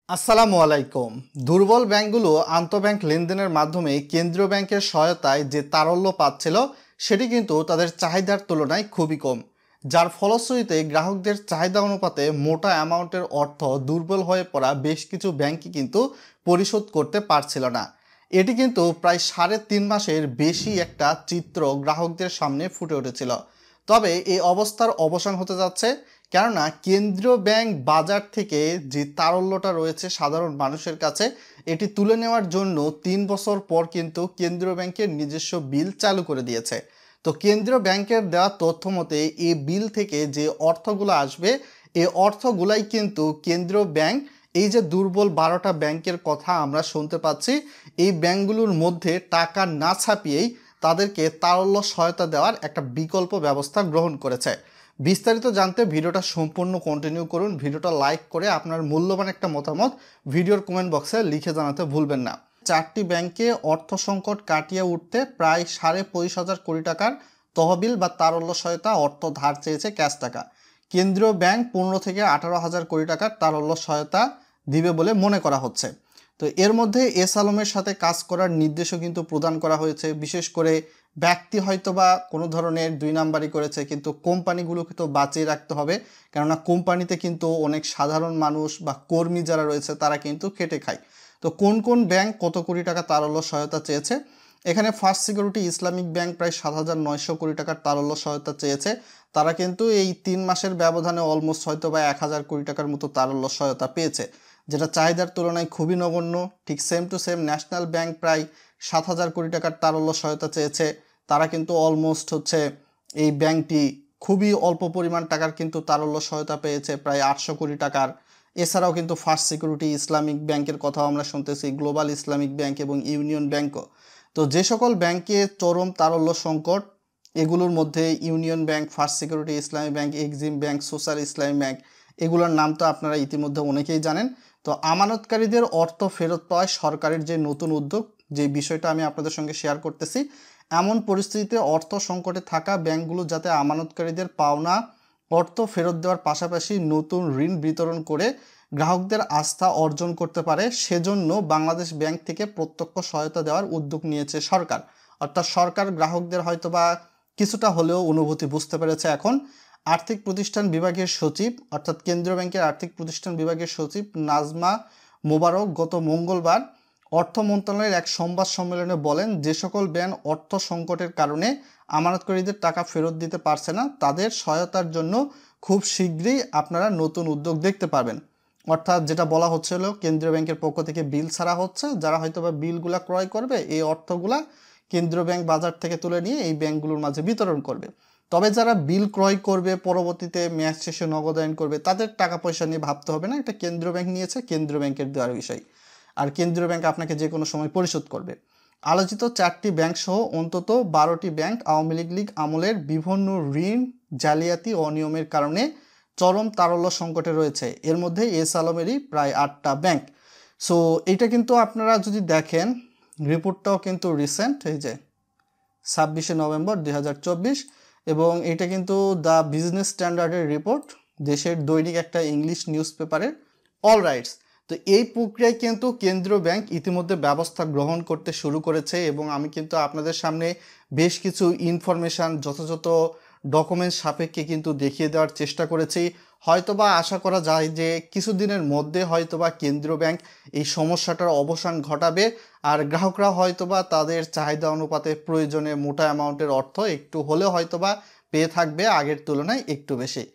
আসসালামু আলাইকুম। দুর্বল ব্যাংকগুলো আন্তঃব্যাংক লেনদেনের মাধ্যমে কেন্দ্রীয় ব্যাংকের সহায়তায় যে তারল্য পাচ্ছিল সেটি কিন্তু তাদের চাহিদার তুলনায় খুবই কম, যার ফলশ্রুতিতে গ্রাহকদের চাহিদা অনুপাতে মোটা অ্যামাউন্টের অর্থ দুর্বল হয়ে পড়া বেশ কিছু ব্যাংকই কিন্তু পরিশোধ করতে পারছিল না। এটি কিন্তু প্রায় 3.5 মাসের বেশি একটা চিত্র গ্রাহকদের সামনে ফুটে উঠেছিল। তবে এই অবস্থার অবসান হতে যাচ্ছে, কেননা কেন্দ্রীয় ব্যাংক বাজার থেকে যে তারল্যটা রয়েছে সাধারণ মানুষের কাছে এটি তুলে নেওয়ার জন্য 3 বছর পর কিন্তু কেন্দ্রীয় ব্যাংকের নিজস্ব বিল চালু করে দিয়েছে। তো কেন্দ্রীয় ব্যাংকের দেওয়া তথ্য মতে এই বিল থেকে যে অর্থগুলো আসবে এই অর্থগুলাই কিন্তু কেন্দ্রীয় ব্যাংক, এই যে দুর্বল 12টা ব্যাংকের কথা আমরা শুনতে পাচ্ছি, এই ব্যাংকগুলোর মধ্যে টাকা না ছাপিয়েই তাদেরকে তারল্য সহায়তা দেওয়ার একটা বিকল্প ব্যবস্থা গ্রহণ করেছে। বিস্তারিত জানতে ভিডিওটা সম্পূর্ণ কন্টিনিউ করুন। ভিডিওটা লাইক করে আপনার মূল্যবান একটা মতামত ভিডিওর কমেন্ট বক্সে লিখে জানাতে ভুলবেন না। 4টি ব্যাংকে অর্থ সংকট কাটিয়ে উঠতে প্রায় 25,500 কোটি টাকার তহবিল বা তারল্য সহায়তা অর্থ ধার চেয়েছে ক্যাশ টাকা। কেন্দ্রীয় ব্যাংক 15 থেকে 18,000 কোটি টাকার তারল্য সহায়তা দিবে বলে মনে করা হচ্ছে। তো এর মধ্যে এস আলমের সাথে কাজ করার নির্দেশও কিন্তু প্রদান করা হয়েছে। বিশেষ করে ব্যক্তি হয়তো বা কোনো ধরনের 2 নাম্বারই করেছে, কিন্তু কোম্পানিগুলোকে তো বাঁচিয়ে রাখতে হবে, কেননা কোম্পানিতে কিন্তু অনেক সাধারণ মানুষ বা কর্মী যারা রয়েছে তারা কিন্তু খেটে খায়। তো কোন কোন ব্যাংক কত কোটি টাকা তারল্য সহায়তা চেয়েছে? এখানে ফার্স্ট সিকিউরিটি ইসলামিক ব্যাংক প্রায় 7,900 কোটি টাকার তারল্য সহায়তা চেয়েছে। তারা কিন্তু এই 3 মাসের ব্যবধানে অলমোস্ট হয়তো বা 1,000 কোটি টাকার মতো তারল্য সহায়তা পেয়েছে, যেটা চাহিদার তুলনায় খুবই নগণ্য। ঠিক same to same national bank প্রায় 7,000 কোটি টাকার তারল্য সহায়তা চেয়েছে। তারা কিন্তু অলমোস্ট এই ব্যাংকটি খুবই অল্প পরিমাণ টাকার কিন্তু তারল্য সহায়তা পেয়েছে, প্রায় 800 কোটি টাকার। এছাড়াও কিন্তু ফার্স্ট সিকিউরিটি ইসলামিক ব্যাংকের কথাও আমরা শুনতেছি, গ্লোবাল ইসলামিক ব্যাংক এবং ইউনিয়ন ব্যাংকও। তো যে সকল ব্যাংকে চরম তারল্য সংকট, এগুলোর মধ্যে ইউনিয়ন ব্যাংক, ফার্স্ট সিকিউরিটি ইসলামী ব্যাংক, এক্সিম ব্যাংক, সোশ্যাল ইসলামী ব্যাংক, এগুলোর নাম তো আপনারা ইতিমধ্যে অনেকেই জানেন। তো আমানতকারীদের অর্থ ফেরত পাওয়ায় সরকারের যে নতুন উদ্যোগ, যে বিষয়টা আমি আপনাদের সঙ্গে শেয়ার করতেছি, এমন পরিস্থিতিতে অর্থ সংকটে থাকা ব্যাংকগুলো যাতে আমানতকারীদের পাওনা অর্থ ফেরত দেওয়ার পাশাপাশি নতুন ঋণ বিতরণ করে গ্রাহকদের আস্থা অর্জন করতে পারে, সেজন্য বাংলাদেশ ব্যাংক থেকে প্রত্যক্ষ সহায়তা দেওয়ার উদ্যোগ নিয়েছে সরকার। অর্থাৎ সরকার গ্রাহকদের হয়তোবা কিছুটা হলেও অনুভূতি বুঝতে পেরেছে এখন। আর্থিক প্রতিষ্ঠান বিভাগের সচিব, অর্থাৎ কেন্দ্রীয় ব্যাংকের আর্থিক প্রতিষ্ঠান বিভাগের সচিব নাজমা মোবারক গত মঙ্গলবার অর্থ মন্ত্রণালয়ের এক সংবাদ সম্মেলনে বলেন, যে সকল ব্যাংক অর্থ সংকটের কারণে আমানতকারীদের টাকা ফেরত দিতে পারছে না তাদের সহায়তার জন্য খুব শীঘ্রই আপনারা নতুন উদ্যোগ দেখতে পাবেন। অর্থাৎ যেটা বলা হচ্ছিল, কেন্দ্রীয় ব্যাংকের পক্ষ থেকে বিল ছাড়া হচ্ছে, যারা হয়তোবা বিলগুলা ক্রয় করবে এই অর্থগুলা কেন্দ্রীয় ব্যাংক বাজার থেকে তুলে নিয়ে এই ব্যাংকগুলোর মাঝে বিতরণ করবে। তবে যারা বিল ক্রয় করবে পরবর্তীতে মেয়াদ শেষে নগদায়ন করবে তাদের টাকা পয়সা নিয়ে ভাবতে হবে না, এটা কেন্দ্রীয় ব্যাংক নিয়েছে, কেন্দ্রীয় ব্যাংকের দেওয়ার বিষয়, আর কেন্দ্রীয় ব্যাংক আপনাকে যে কোনো সময় পরিশোধ করবে। আলোচিত 4টি ব্যাংক সহ অন্তত 12টি ব্যাংক আওয়ামী লীগ আমলের বিভিন্ন ঋণ জালিয়াতি অনিয়মের কারণে চরম তারল্য সংকটে রয়েছে। এর মধ্যে এস আলমেরই প্রায় 8টা ব্যাংক। সো এটা কিন্তু আপনারা যদি দেখেন, রিপোর্টটাও কিন্তু রিসেন্ট, এই যে 26শে নভেম্বর 2024, এবং এটা কিন্তু দ্য বিজনেস স্ট্যান্ডার্ডের রিপোর্ট, দেশের দৈনিক একটা ইংলিশ নিউজ পেপারের। All rides. তো এই প্রক্রিয়ায় কিন্তু কেন্দ্রীয় ব্যাংক ইতিমধ্যে ব্যবস্থা গ্রহণ করতে শুরু করেছে, এবং আমি কিন্তু আপনাদের সামনে বেশ কিছু ইনফরমেশান যথাযথ ডকুমেন্টস সাপেক্ষে কিন্তু দেখিয়ে দেওয়ার চেষ্টা করেছি। হয়তোবা আশা করা যায় যে কিছুদিনের মধ্যে হয়তোবা কেন্দ্রীয় ব্যাংক এই সমস্যাটার অবসান ঘটাবে, আর গ্রাহকরা হয়তোবা তাদের চাহিদা অনুপাতে প্রয়োজনে মোটা অ্যামাউন্টের অর্থ একটু হলেও হয়তোবা পেয়ে থাকবে আগের তুলনায় একটু বেশি।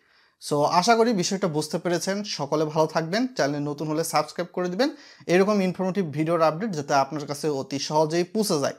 সো আশা করি বিষয়টা বুঝতে পেরেছেন। সকলে ভালো থাকবেন। চ্যানেলে নতুন হলে সাবস্ক্রাইব করে দিবেন এরকম ইনফরমেটিভ ভিডিওর আপডেট যাতে আপনার কাছে অতি সহজেই পৌঁছে যায়।